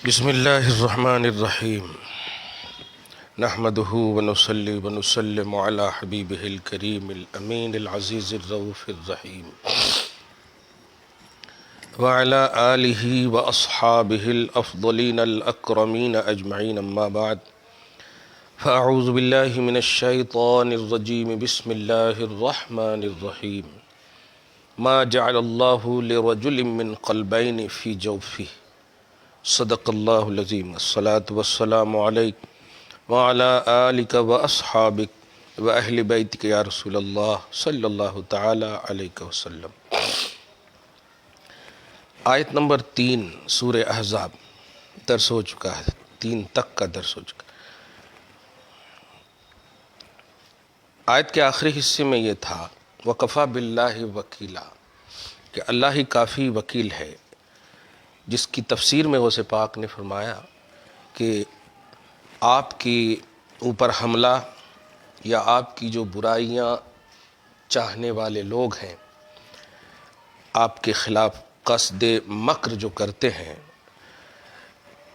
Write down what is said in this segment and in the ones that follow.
بسم اللہ الرحمن الرحیم نحمده ونصلی ونسلم علی حبیبہ الکریم الامین العزیز الرؤوف الرحیم وعلی آلہ واصحابہ الافضلین الاکرمین اجمعین اما بعد فاعوذ باللہ من الشیطان الرجیم بسم اللہ الرحمن الرحیم ما جعل اللہ لرجل من قلبین فی جوفہ صدق اللہ العظیم الصلاة والسلام علیک وعلی آلک واصحابک واہل بیتک یا رسول اللہ صلی اللہ تعالی علیہ وسلم۔ آیت نمبر 3 سورہ احزاب درس ہو چکا ہے، 3 تک کا درس ہو چکا ہے۔ آیت کے آخری حصے میں یہ تھا وَكَفَى بِاللَّهِ وَكِيلًا کہ اللہ ہی کافی وکیل ہے، جس کی تفسیر میں غوث پاک نے فرمایا کہ آپ کی اوپر حملہ یا آپ کی جو برائیاں چاہنے والے لوگ ہیں، آپ کے خلاف قصد مکر جو کرتے ہیں،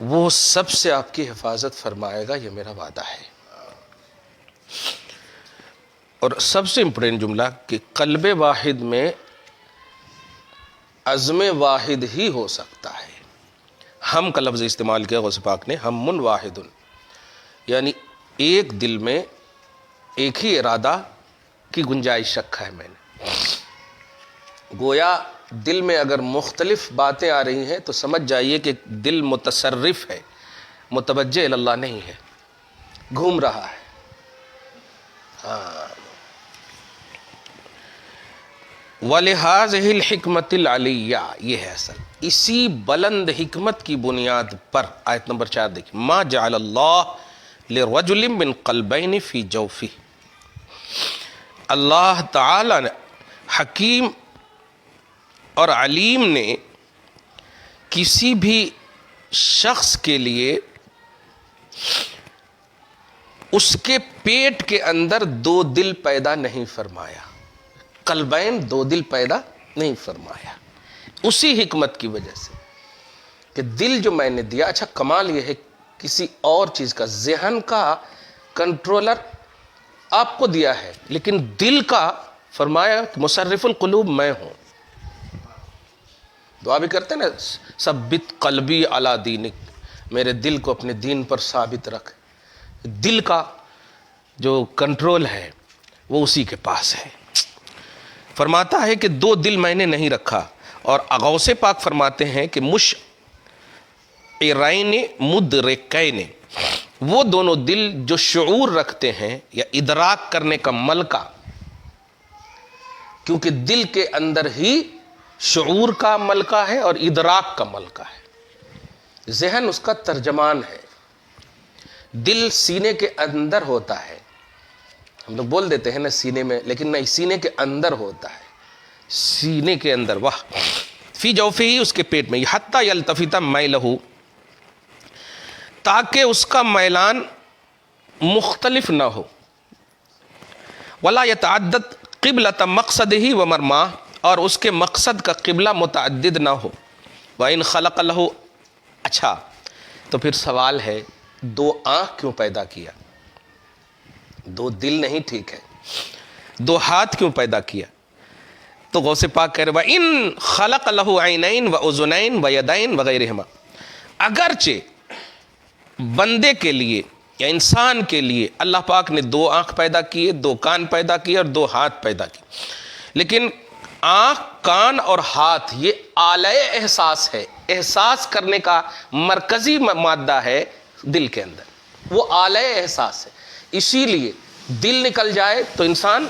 وہ سب سے آپ کی حفاظت فرمائے گا، یہ میرا وعدہ ہے۔ اور سب سے امپورٹنٹ جملہ کہ قلب واحد میں عزم واحد ہی ہو سکتا ہے۔ ہم کا لفظ استعمال کیا غوث پاک نے، ہم واحد، یعنی ایک دل میں ایک ہی ارادہ کی گنجائش رکھا ہے میں نے۔ گویا دل میں اگر مختلف باتیں آ رہی ہیں تو سمجھ جائیے کہ دل متصرف ہے، متوجہ اللہ نہیں ہے، گھوم رہا ہے۔ وَلِهَٰذِهِ الْحِكْمَةِ الْعَلِيَّةِ یہ ہے اصل، اسی بلند حکمت کی بنیاد پر آیت نمبر 4 دیکھیں، مَا جَعَلَ اللَّهُ لِرَجُلٍ مِّن قَلْبَيْنِ فِي جَوْفِهِ، اللہ تعالی نے حکیم اور علیم نے کسی بھی شخص کے لیے اس کے پیٹ کے اندر 2 دل پیدا نہیں فرمایا، قلبین 2 دل پیدا نہیں فرمایا، اسی حکمت کی وجہ سے کہ دل جو میں نے دیا، اچھا کمال یہ ہے کسی اور چیز کا، ذہن کا کنٹرولر آپ کو دیا ہے، لیکن دل کا فرمایا کہ مصرف القلوب میں ہوں۔ دعا بھی کرتے ہیں نا، ثبت قلبی علی دینک، میرے دل کو اپنے دین پر ثابت رکھ۔ دل کا جو کنٹرول ہے وہ اسی کے پاس ہے۔ فرماتا ہے کہ 2 دل میں نے نہیں رکھا، اور غوث پاک فرماتے ہیں کہ مشعرین مدرکین، وہ دونوں دل جو شعور رکھتے ہیں یا ادراک کرنے کا ملکہ، کیونکہ دل کے اندر ہی شعور کا ملکہ ہے اور ادراک کا ملکہ ہے، ذہن اس کا ترجمان ہے۔ دل سینے کے اندر ہوتا ہے، ہم لوگ بول دیتے ہیں نا سینے میں، لیکن نہیں، سینے کے اندر ہوتا ہے، سینے کے اندر، واہ، فی جوفہ، اس کے پیٹ میں، حتی یلتفت میلہ، تاکہ اس کا میلان مختلف نہ ہو، ولا یتعدد قبلۃ مقصدہ ومرماہ، اور اس کے مقصد کا قبلہ متعدد نہ ہو، وَإِنْ خَلَقَ لَهُ، اچھا تو پھر سوال ہے 2 آنکھ کیوں پیدا کیا، 2 دل نہیں، ٹھیک ہے، 2 ہاتھ کیوں پیدا کیا؟ تو غوث پاک کہہ رہے وَإِنْ خَلَقَ لَهُ عَيْنَيْن وَأُذُنَيْن وَيَدَيْن وَغَيْرِهِمَا، اگرچہ بندے کے لیے یا انسان کے لیے اللہ پاک نے 2 آنکھ پیدا کیے، 2 کان پیدا کیے اور 2 ہاتھ پیدا کیے، لیکن آنکھ، کان اور ہاتھ یہ آلہ احساس ہے، احساس کرنے کا مرکزی مادہ ہے دل کے اندر، وہ آلہ احساس ہے۔ اسی لیے دل نکل جائے تو انسان،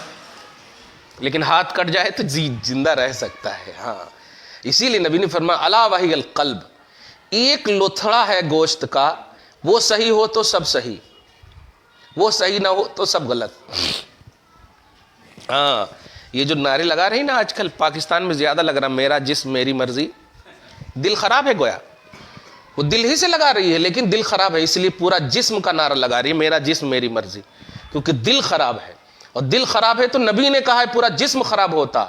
لیکن ہاتھ کٹ جائے تو زندہ رہ سکتا ہے۔ ہاں، اسی لیے نبی نے فرمایا الا وہی القلب، ایک لوتھڑا ہے گوشت کا، وہ صحیح ہو تو سب صحیح، وہ صحیح نہ ہو تو سب غلط۔ ہاں، یہ جو نعرے لگا رہی نا آج کل پاکستان میں زیادہ لگ رہا، میرا جسم میری مرضی، دل خراب ہے گویا، وہ دل ہی سے لگا رہی ہے، لیکن دل خراب ہے، اس لیے پورا جسم کا نعرہ لگا رہی ہے میرا جسم میری مرضی، کیونکہ دل خراب ہے، اور دل خراب ہے تو نبی نے کہا ہے پورا جسم خراب ہوتا۔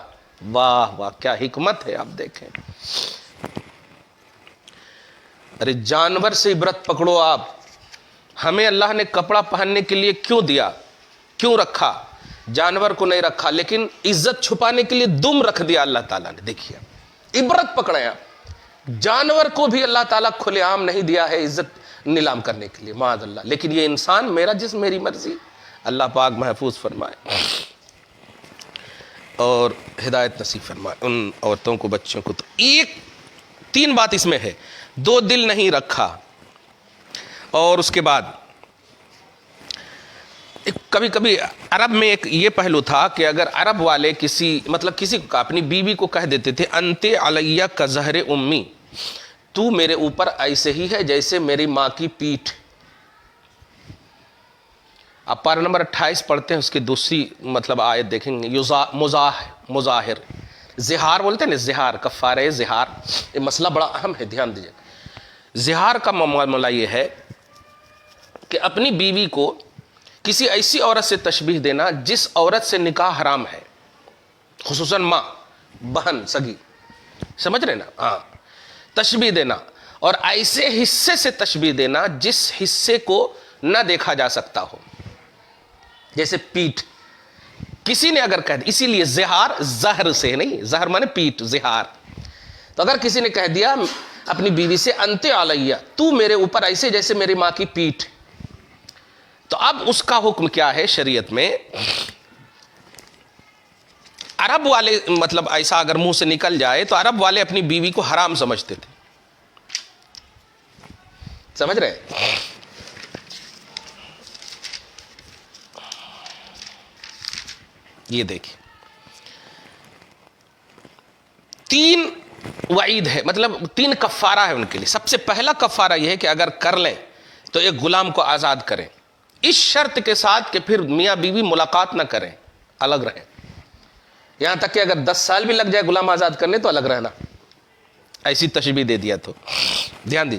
واہ واہ، کیا حکمت ہے، آپ دیکھیں۔ ارے جانور سے عبرت پکڑو آپ. ہمیں اللہ نے کپڑا پہننے کے لیے کیوں دیا, کیوں رکھا؟ جانور کو نہیں رکھا, لیکن عزت چھپانے کے لیے دم رکھ دیا اللہ تعالیٰ نے. دیکھیے عبرت پکڑے آپ. جانور کو بھی اللہ تعالیٰ کھلے عام نہیں دیا ہے عزت نیلام کرنے کے لیے, معاذ اللہ. لیکن یہ انسان, میرا جسم میری مرضی. اللہ پاک محفوظ فرمائے اور ہدایت نصیب فرمائے ان عورتوں کو, بچوں کو. تو ایک 3 بات اس میں ہے. 2 دل نہیں رکھا, اور اس کے بعد کبھی کبھی عرب میں ایک یہ پہلو تھا کہ اگر عرب والے کسی کو اپنی بیوی کو کہہ دیتے تھے انتے علیہ کظہر امی, تو میرے اوپر ایسے ہی ہے جیسے میری ماں کی پیٹھ. آپ پارہ نمبر 28 پڑھتے ہیں, اس کی دوسری آیت دیکھیں گے. مظاہر, زہار بولتے ہیں نا, زہار, کفارہ زہار. یہ مسئلہ بڑا اہم ہے, دھیان دیجئے. زہار کا معاملہ یہ ہے کہ اپنی بیوی کو کسی ایسی عورت سے تشبیہ دینا جس عورت سے نکاح حرام ہے, خصوصاً ماں, بہن, سگی, سمجھ رہے نا؟ ہاں, تشبیہ دینا. اور ایسے حصے سے تشبیہ دینا جس حصے کو نہ دیکھا جا سکتا ہو, جیسے پیٹھ. کسی نے اگر کہہ دیا, اسی لیے زہار زہر سے نہیں, زہر مانے پیٹھ, زہار. تو اگر کسی نے کہہ دیا اپنی بیوی سے انتے علیہ, تو میرے اوپر ایسے جیسے میری ماں کی پیٹھ, تو اب اس کا حکم کیا ہے شریعت میں؟ عرب والے ایسا اگر منہ سے نکل جائے تو عرب والے اپنی بیوی کو حرام سمجھتے تھے, سمجھ رہے؟ یہ دیکھیں 3 وعید ہے, 3 کفارہ ہے ان کے لیے. سب سے پہلا کفارہ یہ ہے کہ اگر کر لیں تو ایک غلام کو آزاد کریں, اس شرط کے ساتھ کہ پھر میاں بیوی ملاقات نہ کریں, الگ رہیں. یہاں تک کہ اگر 10 سال بھی لگ جائے غلام آزاد کرنے تو الگ رہنا. ایسی تشبیہ دے دیا. تو دھیان دی.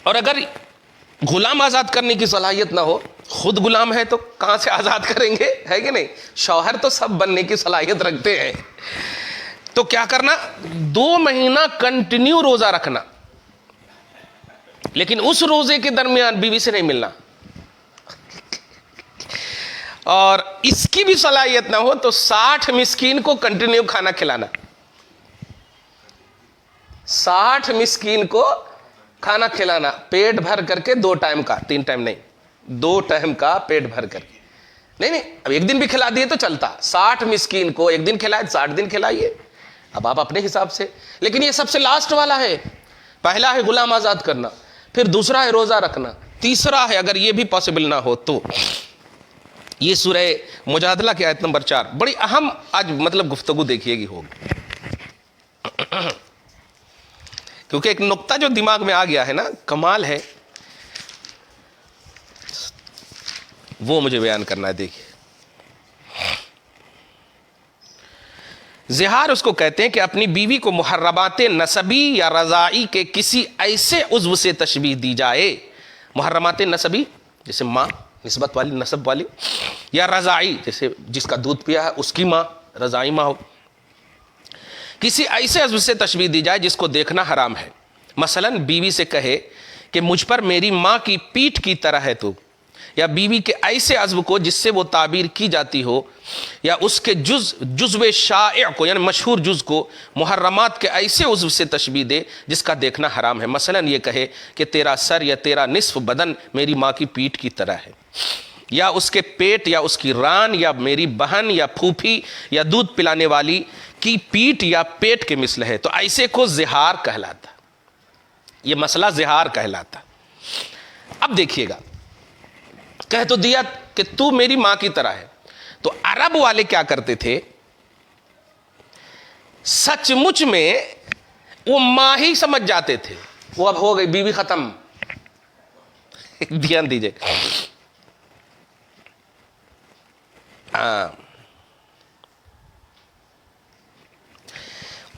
اور اگر غلام آزاد کرنے کی صلاحیت نہ ہو, خود غلام ہے تو کہاں سے آزاد کریں گے, ہے کہ نہیں؟ شوہر تو سب بننے کی صلاحیت رکھتے ہیں. تو کیا کرنا, 2 مہینہ کنٹینیو روزہ رکھنا, لیکن اس روزے کے درمیان بیوی سے نہیں ملنا. اور اس کی بھی صلاحیت نہ ہو تو 60 مسکین کو کنٹینیو کھانا کھلانا. 60 مسکین کو کھانا کھلانا, پیٹ بھر کر کے, 2 ٹائم کا, 3 ٹائم نہیں, 2 ٹائم کا پیٹ بھر کر کے. نہیں, اب ایک دن بھی کھلا دیے تو چلتا. 60 مسکین کو ایک دن کھلائے, 60 دن کھلائیے, اب آپ اپنے حساب سے. لیکن یہ سب سے لاسٹ والا ہے. پہلا ہے غلام آزاد کرنا, پھر دوسرا ہے روزہ رکھنا, تیسرا ہے اگر یہ بھی پاسبل نہ ہو تو یہ سورہ مجادلہ کی آیت نمبر 4, بڑی اہم آج گفتگو دیکھیے گی ہوگی, کیونکہ ایک نقطہ جو دماغ میں آ گیا ہے نا, کمال ہے, وہ مجھے بیان کرنا ہے. دیکھیے زہار اس کو کہتے ہیں کہ اپنی بیوی کو محرمات نسبی یا رضائی کے کسی ایسے عضو سے تشبیہ دی جائے. محرمات نسبی جیسے ماں, نسبت والی, نسب والی, یا رضائی جیسے جس کا دودھ پیا ہے اس کی ماں, رضائی ماں ہو. کسی ایسے عضو سے تشبیہ دی جائے جس کو دیکھنا حرام ہے. مثلا بیوی سے کہے کہ مجھ پر میری ماں کی پیٹھ کی طرح ہے تو, یا بیوی کے ایسے عضو کو جس سے وہ تعبیر کی جاتی ہو, یا اس کے جزو شائع کو یعنی مشہور جز کو محرمات کے ایسے عضو سے تشبیہ دے جس کا دیکھنا حرام ہے. مثلا یہ کہے کہ تیرا سر یا تیرا نصف بدن میری ماں کی پیٹھ کی طرح ہے, یا اس کے پیٹ یا اس کی ران یا میری بہن یا پھوپھی یا دودھ پلانے والی کی پیٹھ یا پیٹ کے مثل ہے, تو ایسے کو زہار کہلاتا. یہ مسئلہ زہار کہلاتا. اب دیکھیے گا, کہہ تو دیا کہ تو میری ماں کی طرح ہے, تو عرب والے کیا کرتے تھے, سچ مچ میں وہ ماں ہی سمجھ جاتے تھے. وہ اب ہو گئی بیوی ختم. دھیان دیجئے,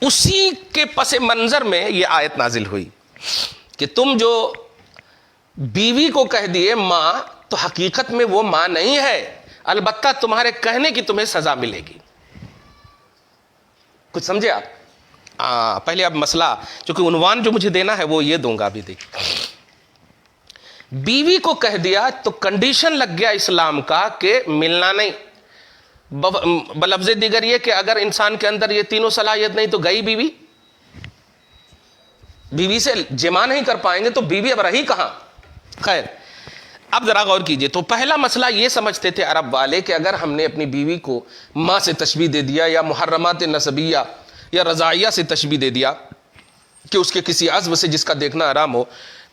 اسی کے پس منظر میں یہ آیت نازل ہوئی کہ تم جو بیوی کو کہہ دیے ماں, تو حقیقت میں وہ ماں نہیں ہے, البتہ تمہارے کہنے کی تمہیں سزا ملے گی. کچھ سمجھے آپ؟ پہلے اب مسئلہ، چونکہ عنوان جو مجھے دینا ہے وہ یہ دوں گا ابھی. دیکھ، بیوی کو کہہ دیا تو کنڈیشن لگ گیا اسلام کا کہ ملنا نہیں. بلفظ دیگر یہ کہ اگر انسان کے اندر یہ تینوں صلاحیت نہیں تو گئی بیوی، بیوی سے جمع نہیں کر پائیں گے تو بیوی اب رہی کہاں. خیر، اب ذرا غور کیجئے. تو پہلا مسئلہ یہ سمجھتے تھے عرب والے کہ اگر ہم نے اپنی بیوی کو ماں سے تشبیہ دے دیا یا محرمات نسبیہ یا رضاعیہ سے تشبیہ دے دیا کہ اس کے کسی عضو سے جس کا دیکھنا حرام ہو،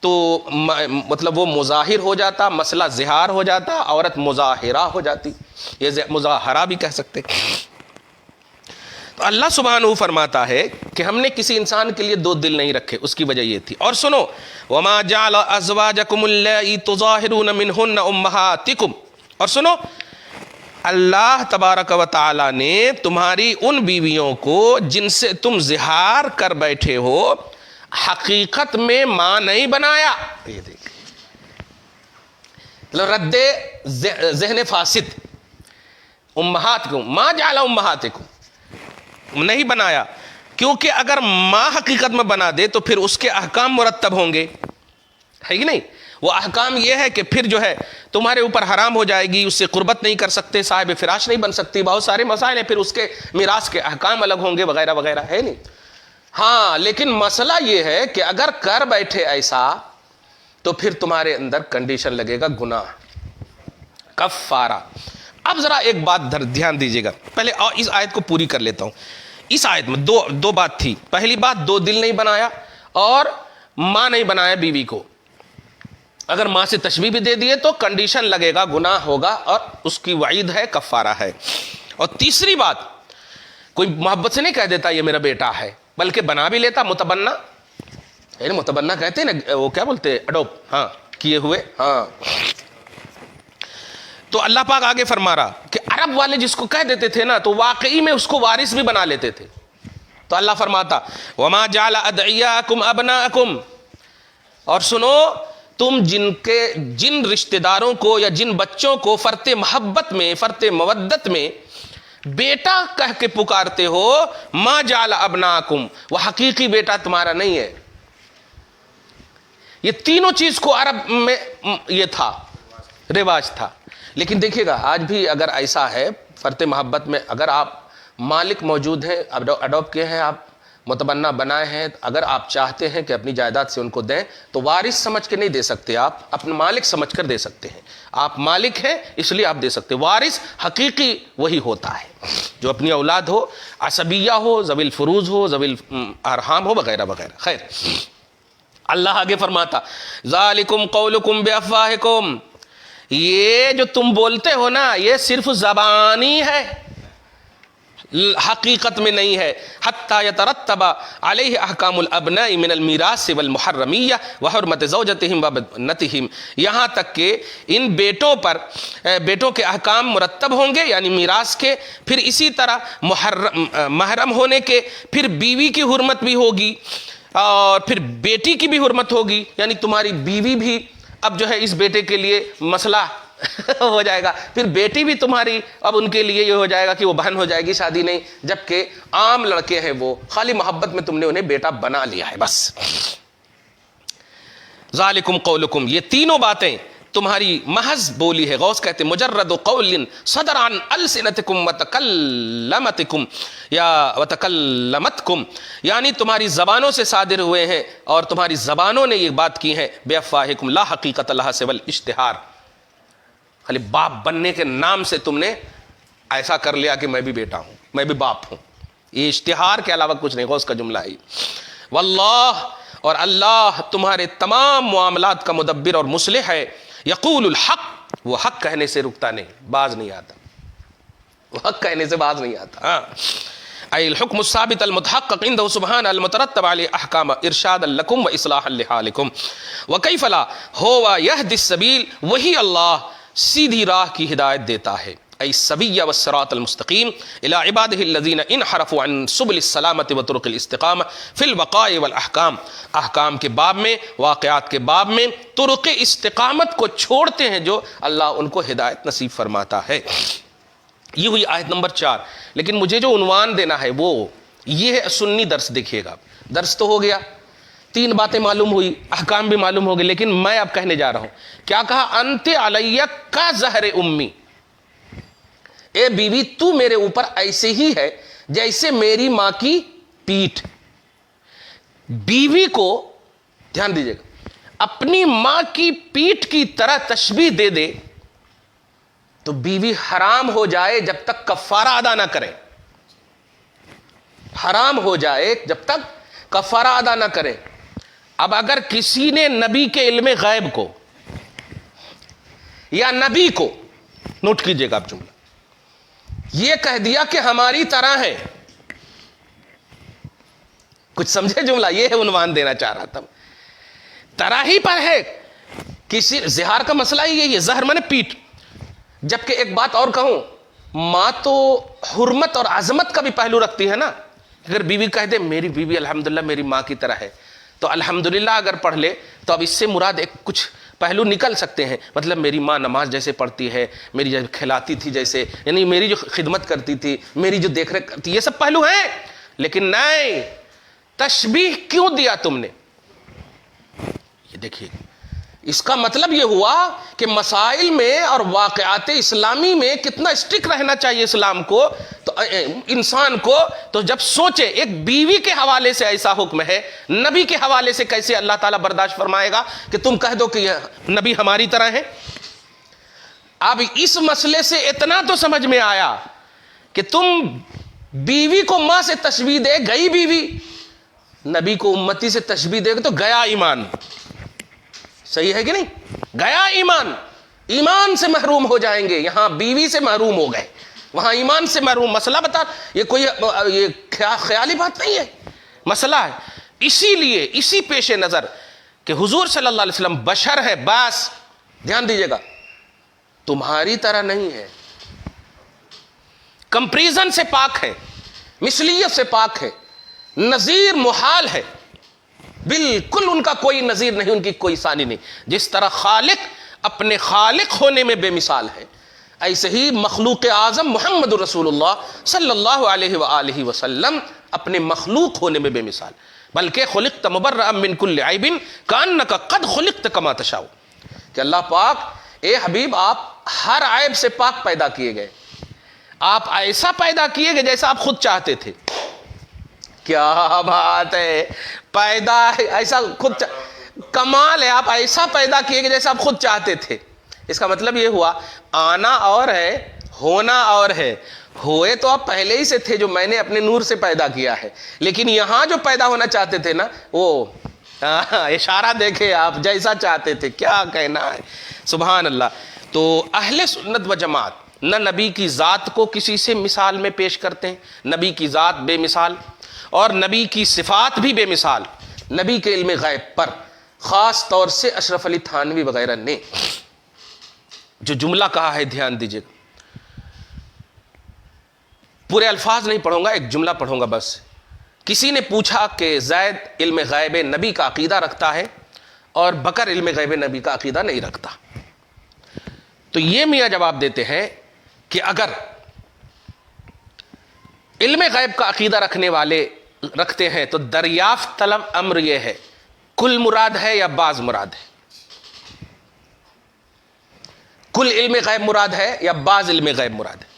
تو مطلب وہ مظاہر ہو جاتا، مسئلہ زہار ہو جاتا، عورت مظاہرہ ہو جاتی، یہ مظاہرہ بھی کہہ سکتے. تو اللہ سبحانہ فرماتا ہے کہ ہم نے کسی انسان کے لیے دو دل نہیں رکھے، اس کی وجہ یہ تھی. اور سنو، وَمَا جَعْلَ أَزْوَاجَكُمُ اللَّائِي تُظَاهِرُونَ مِنْهُنَّ أُمَّهَاتِكُمْ. اور سنو، اللہ تبارک و تعالی نے تمہاری ان بیویوں کو جن سے تم زہار کر بیٹھے ہو حقیقت میں ماں نہیں بنایا. یہ دیکھ رد ذہن فاسد. امہاتکم، ما جعل امہاتکم، نہیں بنایا، کیونکہ اگر ماں حقیقت میں بنا دے تو پھر اس کے احکام مرتب ہوں گے، ہے کہ نہیں؟ وہ احکام یہ ہے کہ پھر جو ہے تمہارے اوپر حرام ہو جائے گی، اس سے قربت نہیں کر سکتے، صاحب فراش نہیں بن سکتی، بہت سارے مسائل ہیں، پھر اس کے میراث کے احکام الگ ہوں گے وغیرہ وغیرہ، ہے نہیں؟ ہاں، لیکن مسئلہ یہ ہے کہ اگر کر بیٹھے ایسا تو پھر تمہارے اندر کنڈیشن لگے گا گناہ، کفارہ. اب ذرا ایک بات دھیان دیجیے گا، پہلے اس آیت کو پوری کر لیتا ہوں. اس آیت میں دو بات تھی. پہلی بات، دو دل نہیں بنایا اور ماں نہیں بنایا بیوی کو. اگر ماں سے تشبیہ بھی دے دیے تو کنڈیشن لگے گا، گناہ ہوگا اور اس کی وعید ہے، کفارہ ہے. اور تیسری بات، کوئی محبت سے نہیں کہہ دیتا یہ میرا بیٹا ہے، بلکہ بنا بھی لیتا، متبنہ، یعنی متبنہ کہتے ہیں نا، وہ کیا بولتے ہیں، اڈوپ، ہاں، کیے ہوئے. ہاں، تو اللہ پاک آگے فرما رہا کہ عرب والے جس کو کہہ دیتے تھے نا تو واقعی میں اس کو وارث بھی بنا لیتے تھے. تو اللہ فرماتا وَمَا جَعْلَ أَدْعِيَاءَكُمْ أَبْنَاءَكُمْ. اور سنو، تم جن رشتہ داروں کو یا جن بچوں کو فرط محبت میں، فرط مودت میں بیٹا کہہ کے پکارتے ہو، ما جعل ابناکم، وہ حقیقی بیٹا تمہارا نہیں ہے. یہ تینوں چیز کو عرب میں یہ تھا، رواج تھا. لیکن دیکھیے گا آج بھی اگر ایسا ہے، فرط محبت میں اگر آپ مالک موجود ہیں، اڈاپٹ کیے ہیں، آپ متبنہ بنائے ہیں، اگر آپ چاہتے ہیں کہ اپنی جائیداد سے ان کو دیں تو وارث سمجھ کے نہیں دے سکتے، آپ اپنے مالک سمجھ کر دے سکتے ہیں. آپ مالک ہیں اس لیے آپ دے سکتے. وارث حقیقی وہی ہوتا ہے جو اپنی اولاد ہو، عصبیہ ہو، ذوی الفروض ہو، ذوی الارحام ہو، وغیرہ وغیرہ. خیر، اللہ آگے فرماتا ذالکم قولکم بافواہکم، یہ جو تم بولتے ہو نا یہ صرف زبانی ہے، حقیقت میں نہیں ہے. حتی یترتب علیہ احکام الابناء من المیراث والمحرمیہ وحرمت زوجتہم وبنتہم، یہاں تک کہ ان بیٹوں پر بیٹوں کے احکام مرتب ہوں گے، یعنی میراث کے، پھر اسی طرح محرم ہونے کے، پھر بیوی کی حرمت بھی ہوگی اور پھر بیٹی کی بھی حرمت ہوگی، یعنی تمہاری بیوی بھی اب جو ہے اس بیٹے کے لیے مسئلہ ہو جائے گا، پھر بیٹی بھی تمہاری اب ان کے لیے یہ ہو جائے گا کہ وہ بہن ہو جائے گی، شادی نہیں. جبکہ عام لڑکے ہیں وہ خالی محبت میں تم نے انہیں بیٹا بنا لیا ہے بس. ذالکم قولکم، یہ تینوں باتیں تمہاری محض بولی ہے. غوث کہتے مجرد قول صدر عن السنتکم وتکلمتکم یا وتکلمتکم، یعنی تمہاری زبانوں سے صادر ہوئے ہیں اور تمہاری زبانوں نے یہ بات کی ہے. بافواہکم لا حقیقت لہا سوى الاشتہار، خالی باپ بننے کے نام سے تم نے ایسا کر لیا کہ میں بھی بیٹا ہوں، میں بھی باپ ہوں. یہ اشتہار کے علاوہ کچھ نہیں. غوث کا جملہ ہے. واللہ، اور اللہ تمہارے تمام معاملات کا مدبر اور مصلح ہے. یقول الحق، وہ حق کہنے سے رکتا نہیں، باز نہیں آتا، وہ حق کہنے سے باز نہیں آتا. ہاں، ای الحکم الثابت المتحقق عنده سبحانہ المترتب علی احکام ارشاد لکم و اصلاح لحالکم وکیف لا ہوا یہدی السبیل، وہی اللہ سیدھی راہ کی ہدایت دیتا ہے. ای السبیہ والصراط المستقیم الی عبادہ الذین انحرفوا عن سبل السلامۃ وطرق الاستقامہ فی الوقائع والاحکام، احکام کے باب میں، واقعات کے باب میں طرق استقامت کو چھوڑتے ہیں جو اللہ ان کو ہدایت نصیب فرماتا ہے. یہ ہوئی آیت نمبر 4. لیکن مجھے جو عنوان دینا ہے وہ یہ ہے سنی درس. دیکھیے گا درس تو ہو گیا, 3 باتیں معلوم ہوئی, احکام بھی معلوم ہو گئے, لیکن میں اب کہنے جا رہا ہوں کیا کہا, انت علیہ کا زہر امی, اے بیوی تو میرے اوپر ایسے ہی ہے جیسے میری ماں کی پیٹھ. بیوی کو دھیان دیجیے گا اپنی ماں کی پیٹھ کی طرح تشبیہ دے دے تو بیوی حرام ہو جائے جب تک کفارہ ادا نہ کرے. حرام ہو جائے جب تک کفارہ ادا نہ کرے. اب اگر کسی نے نبی کے علم غیب کو یا نبی کو, نوٹ کیجئے گا آپ جملہ, یہ کہہ دیا کہ ہماری طرح ہے, کچھ سمجھے جملہ, یہ ہے عنوان دینا چاہ رہا تھا, طرح ہی پر ہے. کسی زہار کا مسئلہ ہی یہی ہے, زہر مانے پیٹ. جبکہ ایک بات اور کہوں, ماں تو حرمت اور عظمت کا بھی پہلو رکھتی ہے نا. اگر بیوی کہہ دے میری بیوی الحمدللہ میری ماں کی طرح ہے, تو الحمدللہ اگر پڑھ لے تو اب اس سے مراد ایک کچھ پہلو نکل سکتے ہیں. مطلب میری ماں نماز جیسے پڑھتی ہے, میری جو کھلاتی تھی جیسے, یعنی میری جو خدمت کرتی تھی, میری جو دیکھ ریکھ کرتی, یہ سب پہلو ہیں. لیکن نہیں, تشبیہ کیوں دیا تم نے؟ یہ دیکھیے, اس کا مطلب یہ ہوا کہ مسائل میں اور واقعات اسلامی میں کتنا اسٹرک رہنا چاہیے اسلام کو, تو انسان کو. تو جب سوچے ایک بیوی کے حوالے سے ایسا حکم ہے, نبی کے حوالے سے کیسے اللہ تعالیٰ برداشت فرمائے گا کہ تم کہہ دو کہ یہ نبی ہماری طرح ہے. اب اس مسئلے سے اتنا تو سمجھ میں آیا کہ تم بیوی کو ماں سے تشبیہ دے گئی بیوی, نبی کو امتی سے تشبیہ دے گا تو گیا ایمان. صحیح ہے کہ نہیں؟ گیا ایمان, ایمان سے محروم ہو جائیں گے. یہاں بیوی سے محروم ہو گئے, وہاں ایمان سے محروم. مسئلہ بتا, یہ کوئی یہ خیالی بات نہیں ہے, مسئلہ ہے. اسی لیے اسی پیش نظر کہ حضور صلی اللہ علیہ وسلم بشر ہے, بس دھیان دیجیے گا, تمہاری طرح نہیں ہے, کمپریزن سے پاک ہے, مثلیت سے پاک ہے, نظیر محال ہے, بالکل ان کا کوئی نظیر نہیں, ان کی کوئی ثانی نہیں. جس طرح خالق اپنے خالق ہونے میں بے مثال ہے, ایسے ہی مخلوق اعظم محمد رسول اللہ صلی اللہ علیہ وآلہ وسلم اپنے مخلوق ہونے میں بے مثال. بلکہ خلقت مبرأ من کل عیب کأنک قد خلقت کما تشاء, کہ اللہ پاک, اے حبیب آپ ہر عیب سے پاک پیدا کیے گئے, آپ ایسا پیدا کیے گئے جیسا آپ خود چاہتے تھے. کیا بات ہے, پیدا ایسا خود کمال ہے, آپ ایسا پیدا کیے گئے جیسا آپ خود چاہتے تھے. اس کا مطلب یہ ہوا آنا اور ہے, ہونا اور ہے. ہوئے تو آپ پہلے ہی سے تھے جو میں نے اپنے نور سے پیدا کیا ہے, لیکن یہاں جو پیدا ہونا چاہتے تھے نا, وہ اشارہ دیکھے آپ جیسا چاہتے تھے. کیا کہنا ہے, سبحان اللہ. تو اہل سنت و جماعت نہ نبی کی ذات کو کسی سے مثال میں پیش کرتے ہیں, نبی کی ذات بے مثال اور نبی کی صفات بھی بے مثال. نبی کے علم غیب پر خاص طور سے اشرف علی تھانوی وغیرہ نے جو جملہ کہا ہے, دھیان دیجیے, پورے الفاظ نہیں پڑھوں گا, ایک جملہ پڑھوں گا بس. کسی نے پوچھا کہ زید علم غیب نبی کا عقیدہ رکھتا ہے اور بکر علم غیب نبی کا عقیدہ نہیں رکھتا. تو یہ میاں جواب دیتے ہیں کہ اگر علم غیب کا عقیدہ رکھنے والے رکھتے ہیں تو دریافت طلب امر یہ ہے, کل مراد ہے یا بعض مراد ہے؟ کل علم غیب مراد ہے یا بعض علم غیب مراد ہے؟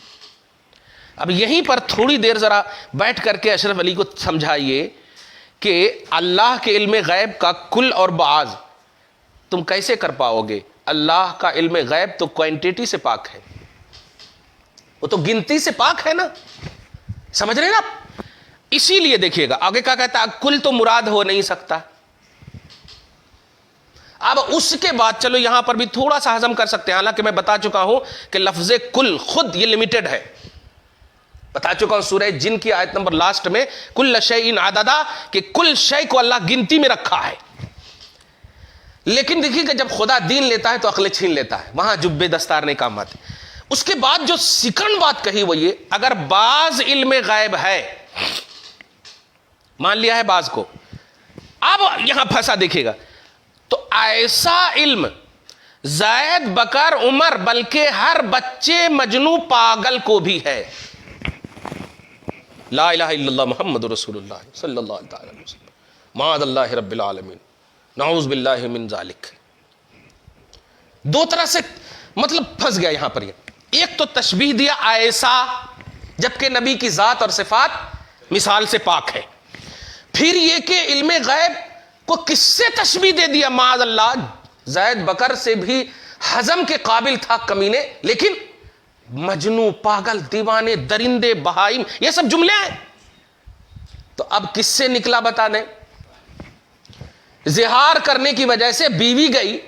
اب یہیں پر تھوڑی دیر ذرا بیٹھ کر کے اشرف علی کو سمجھائیے کہ اللہ کے علم غیب کا کل اور بعض تم کیسے کر پاؤ گے؟ اللہ کا علم غیب تو کوانٹیٹی سے پاک ہے, وہ تو گنتی سے پاک ہے نا, سمجھ رہے ہیں نا آپ؟ اسی لیے دیکھیے گا آگے کیا کہتا ہے, کل تو مراد ہو نہیں سکتا. اب اس کے بعد چلو یہاں پر بھی تھوڑا سا ہضم کر سکتے ہیں, حالانکہ میں بتا چکا ہوں کہ لفظ کل خود یہ لمیٹڈ ہے. بتا چکا ہوں سورہ جن کی آیت نمبر لاسٹ میں, کل شیء عددا, کہ کل شے کو اللہ گنتی میں رکھا ہے. لیکن دیکھیے کہ جب خدا دین لیتا ہے تو عقل چھین لیتا ہے, وہاں جبے دستار نہیں کام آتے. اس کے بعد جو سیکنڈ بات کہی وہ یہ, اگر بعض علم غیب ہے, مان لیا ہے بعض کو, اب یہاں پھنسا دیکھیے گا, تو ایسا علم زید بکر عمر بلکہ ہر بچے مجنو پاگل کو بھی ہے. لا الہ الا اللہ محمد رسول اللہ صلی اللہ تعالی علیہ وسلم، معاذ اللہ رب العالمین، نعوذ باللہ من ذالک۔ دو طرح سے مطلب پھنس گیا یہاں پر۔ یہ ایک تو تشبیہ دیا ایسا، جبکہ نبی کی ذات اور صفات مثال سے پاک ہے۔ پھر یہ کہ علم غیب کو کس سے تشبیہ دے دیا، معاذ اللہ، زید بکر سے بھی ہضم کے قابل تھا کمینے، لیکن مجنو، پاگل، دیوانے، درندے، بہائم، یہ سب جملے ہیں۔ تو اب کس سے نکلا بتا دیں؟ زہار کرنے کی وجہ سے بیوی گئی،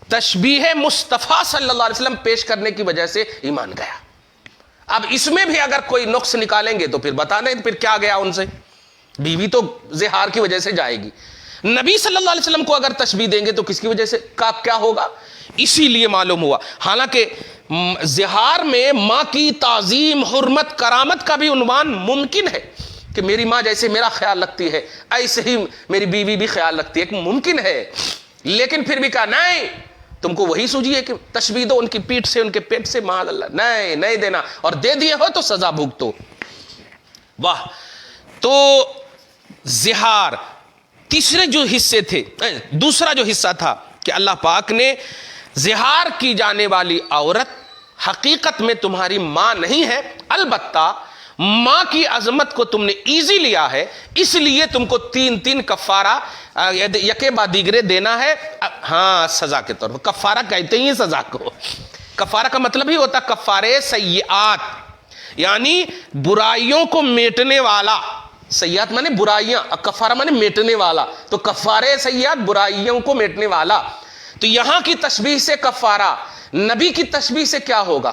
تشبیہ مصطفیٰ صلی اللہ علیہ وسلم پیش کرنے کی وجہ سے ایمان گیا۔ اب اس میں بھی اگر کوئی نقص نکالیں گے تو پھر بتا دیں پھر کیا گیا ان سے؟ بیوی تو زہار کی وجہ سے جائے گی، نبی صلی اللہ علیہ وسلم کو اگر تشبیہ دیں گے تو کس کی وجہ سے کیا ہوگا؟ اسی لیے معلوم ہوا، حالانکہ زہار میں ماں کی تعظیم، حرمت، کرامت کا بھی عنوان ممکن ہے کہ میری ماں جیسے میرا خیال رکھتی ہے ایسے ہی میری بیوی بھی خیال رکھتی ہے، ممکن ہے، لیکن پھر بھی کہا نہیں، تم کو وہی سوجیے کہ تشبیہ دو ان کی پیٹھ سے، ان کے پیٹ سے، معاذ اللہ، نہیں دینا، اور دے دیے ہو تو سزا بھگتو۔ واہ! تو زہار تیسرے جو حصے تھے، دوسرا جو حصہ تھا کہ اللہ پاک نے زہار کی جانے والی عورت حقیقت میں تمہاری ماں نہیں ہے، البتہ ماں کی عظمت کو تم نے ایزی لیا ہے، اس لیے تم کو 3 کفارہ یکے بعد دیگرے دینا ہے، ہاں سزا کے طور پر۔ کفارہ کہتے ہیں سزا کو، کفارہ کا مطلب ہی ہوتا کفارے سیئات، یعنی برائیوں کو میٹنے والا۔ سیئات مانے برائیاں، کفارہ مانے میٹنے والا، تو کفارے سیئات برائیوں کو میٹنے والا۔ تو یہاں کی تشبیہ سے کفارہ، نبی کی تشبیہ سے کیا ہوگا؟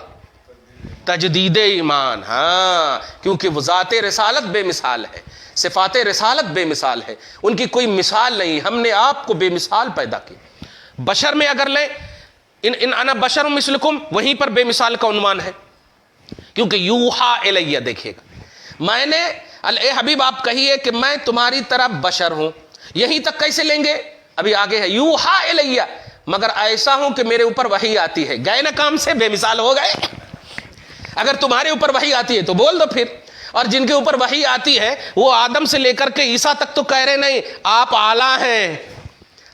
تجدید ایمان، ہاں، کیونکہ وہ ذات رسالت بے مثال ہے، صفات رسالت بے مثال ہے، ان کی کوئی مثال نہیں، ہم نے آپ کو بے مثال پیدا کی۔ بشر میں اگر لیں، ان انا بشر مثلکم، وہیں پر بے مثال کا عنوان ہے، کیونکہ یوحا الیہ، دیکھیے گا، میں نے، اے حبیب آپ کہیے کہ میں تمہاری طرح بشر ہوں، یہیں تک کیسے لیں گے؟ ابھی آگے ہے، یوحا الیہ، مگر ایسا ہوں کہ میرے اوپر وحی آتی ہے، گئے نا کام سے، بے مثال ہو گئے۔ اگر تمہارے اوپر وحی آتی ہے تو بول دو پھر، اور جن کے اوپر وحی آتی ہے وہ آدم سے لے کر کے عیسیٰ تک تو کہہ رہے نہیں آپ اعلیٰ ہیں،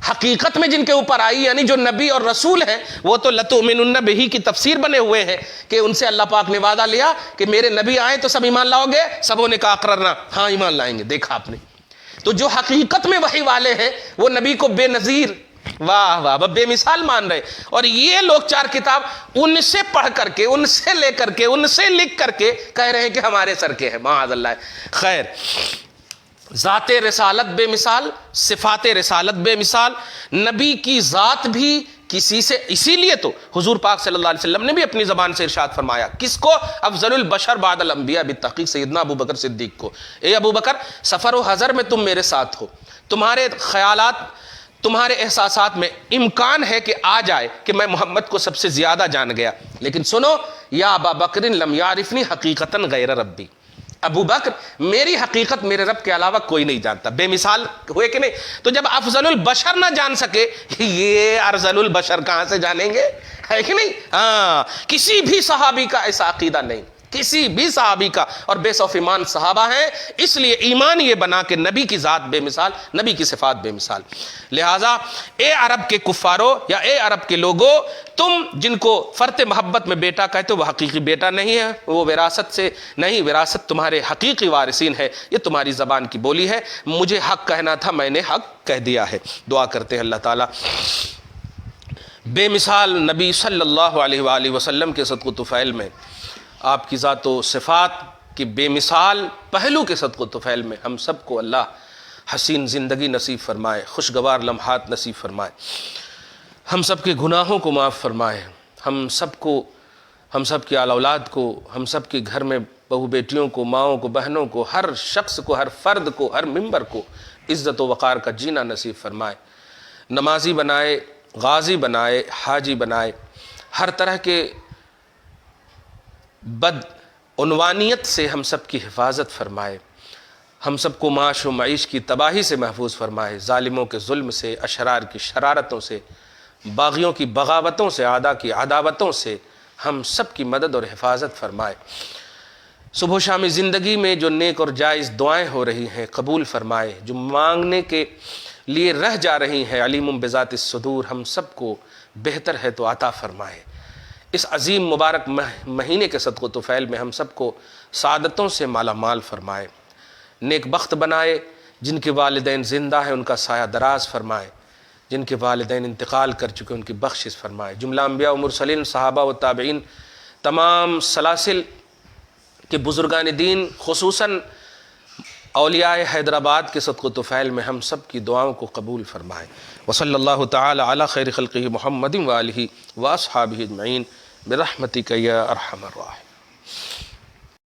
حقیقت میں جن کے اوپر آئی یعنی جو نبی اور رسول ہیں وہ تو لتؤمنن بہ کی تفسیر بنے ہوئے ہیں کہ ان سے اللہ پاک نے وعدہ لیا کہ میرے نبی آئے تو سب ایمان لاؤ گے، سبوں نے کہا اقررنا، ہاں ایمان لائیں گے۔ دیکھا آپ نے، تو جو حقیقت میں وحی والے ہیں وہ نبی کو بے نظیر، واہ واہ، بے مثال مان رہے، اور یہ لوگ 4 کتاب ان سے پڑھ کر کے، ان سے لے کر کے، ان سے لکھ کر کے کہہ رہے ہیں کہ ہمارے سر کے ہیں، معاذ اللہ۔ خیر، ذات رسالت بے مثال، صفات رسالت بے مثال، نبی کی ذات بھی کسی سے، اسی لیے تو حضور پاک صلی اللہ علیہ وسلم نے بھی اپنی زبان سے ارشاد فرمایا، کس کو؟ افضل البشر بعد الانبیاء بالتحقیق سیدنا ابو بکر صدیق کو، اے ابو بکر، سفر و حضر میں تم میرے ساتھ ہو، تمہارے خیالات، تمہارے احساسات میں امکان ہے کہ آ جائے کہ میں محمد کو سب سے زیادہ جان گیا، لیکن سنو، یا ابا بکر لم یعرفنی حقیقتا غیر ربی، ابو بکر میری حقیقت میرے رب کے علاوہ کوئی نہیں جانتا۔ بے مثال ہوئے کہ نہیں؟ تو جب افضل البشر نہ جان سکے، یہ ارذل البشر کہاں سے جانیں گے؟ ہے کہ نہیں؟ ہاں، کسی بھی صحابی کا ایسا عقیدہ نہیں، کسی بھی صحابی کا، اور بے صوف ایمان صحابہ ہیں، اس لیے ایمان یہ بنا کہ نبی کی ذات بے مثال، نبی کی صفات بے مثال۔ لہٰذا اے عرب کے کفارو، یا اے عرب کے لوگو، تم جن کو فرط محبت میں بیٹا کہتے ہو وہ حقیقی بیٹا نہیں ہے، وہ وراثت سے نہیں، وراثت تمہارے حقیقی وارثین ہے، یہ تمہاری زبان کی بولی ہے، مجھے حق کہنا تھا میں نے حق کہہ دیا ہے۔ دعا کرتے ہیں اللہ تعالیٰ بے مثال نبی صلی اللہ علیہ وآلہ وسلم کے صدق و طفیل میں، آپ کی ذات و صفات کی بے مثال پہلو کے صدق و طفیل میں ہم سب کو اللہ حسین زندگی نصیب فرمائے، خوشگوار لمحات نصیب فرمائے، ہم سب کے گناہوں کو معاف فرمائے، ہم سب کو، ہم سب کی آل اولاد کو، ہم سب کے گھر میں بہو بیٹیوں کو، ماؤں کو، بہنوں کو، ہر شخص کو، ہر فرد کو، ہر ممبر کو عزت و وقار کا جینا نصیب فرمائے، نمازی بنائے، غازی بنائے، حاجی بنائے، ہر طرح کے بد عنوانیت سے ہم سب کی حفاظت فرمائے، ہم سب کو معاش و معیش کی تباہی سے محفوظ فرمائے، ظالموں کے ظلم سے، اشرار کی شرارتوں سے، باغیوں کی بغاوتوں سے، اعداء کی عداوتوں سے ہم سب کی مدد اور حفاظت فرمائے۔ صبح و شام زندگی میں جو نیک اور جائز دعائیں ہو رہی ہیں قبول فرمائے، جو مانگنے کے لیے رہ جا رہی ہیں علیم بذات الصدور، ہم سب کو بہتر ہے تو عطا فرمائے۔ اس عظیم مبارک مہینے کے صدقہ طفیل میں ہم سب کو سعادتوں سے مالا مال فرمائے، نیک بخت بنائے۔ جن کے والدین زندہ ہیں ان کا سایہ دراز فرمائے، جن کے والدین انتقال کر چکے ان کی بخشش فرمائے۔ جملہ انبیاء و مرسلین، صحابہ و تابعین، تمام سلاسل کہ بزرگان دین، خصوصاً اولیاء حیدرآباد کے صدقہ طفیل میں ہم سب کی دعاؤں کو قبول فرمائے۔ وصلی اللہ تعالی علی خیر خلقہ محمد وآلہ واصحابہ اجمعین برحمتک یا ارحم الراحمین۔